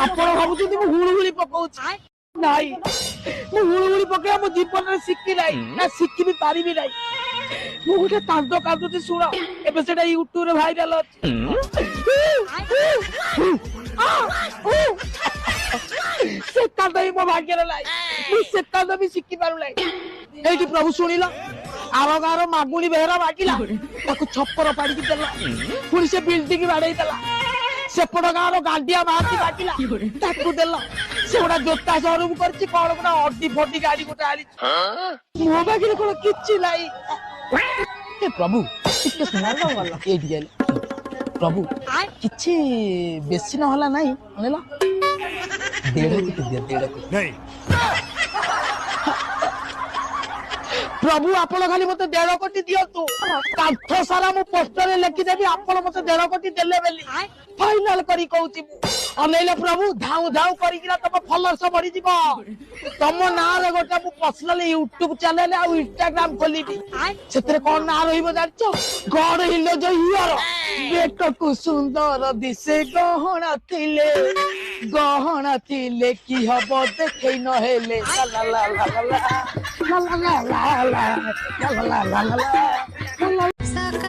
ଆପଣ ଭାବୁଛନ୍ତି ମୁଁ ହୁଳୁହୁଳି ପକଉଛି ନାଇଁ ମୁଁ ହୁଳୁହୁଳି ପକେଇବା ମୋ ଜୀବନରେ ଶିଖି ନାହିଁ ନା ଶିଖି ବି ପାରିବି ନାହିଁ ମୁଁ ଗୋଟେ କାନ୍ଦ କାନ୍ଦୁଛି ଶୁଣ ଏବେ ସେଟା ୟୁଟ୍ୟୁବରେ ଭାଇରାଲ ଅଛି ସେ କାନ୍ଦ ହିଁ ମୋ ଭାଗ୍ୟରେ ନାହିଁ ମୁଁ ସେ କାନ୍ଦ ବି ଶିଖି ପାରୁନାହିଁ ଏଇଠି ପ୍ରଭୁ ଶୁଣିଲ ଆମ ଗାଁର ମାଗୁଣି ବେହେରା ମାଗିଲା ତାକୁ ଛପର ପାଡ଼ିକି ଦେଲା ପୁଣି ସେ ବିଲ୍ଡିଂ ବାଡେଇ ଦେଲା ସେପଟ ଗାଁର ଗାଣ୍ଡିଆ ମାହାତି ମାଗିଲା ତାକୁ ଦେଲା ସେ ଗୋଟା ଜୋତା ସୋରୁମ କରିଛି କଣ ଗୋଟା ଅଡି ଫଡି ଗାଡି ଗୋଟେ ଆଣିଛି ମୋ ପାଖରେ କଣ କିଛି ନାହିଁ ଏ ପ୍ରଭୁ ଟିକେ ଶୁଣାଲ ଗଲ ଏଇଠି ଗଲେ ପ୍ରଭୁ କିଛି ବେଶୀ ନହେଲା ନାହିଁ ଅଣିଲ 1.5 କୋଟି ଦିଅ 1.5 କୋଟି प्रभु आपण खाली मत 1.5 कोटी दियंतु कांथ सारा मु पोस्टर लिखिदेवी आपण मत 1.5 कोटी देले बेली फाइनल करी कहूची अनेले प्रभु धाउ धाउ करिकिना तम फॉलोअर्स बढ़ी जीवो तम ना रे गोटा मु पर्सनल यूट्यूब चैनल आ इंस्टाग्राम खोलीबी सेतरे कोन ना रहिबो जानचो गॉड हिलो जो हियर बेट को सुंदर दिसे गहना थिले की हबो देखै न हेले ला ला ला ला ला ला ला ला ला ला ला ला ला ला ला ला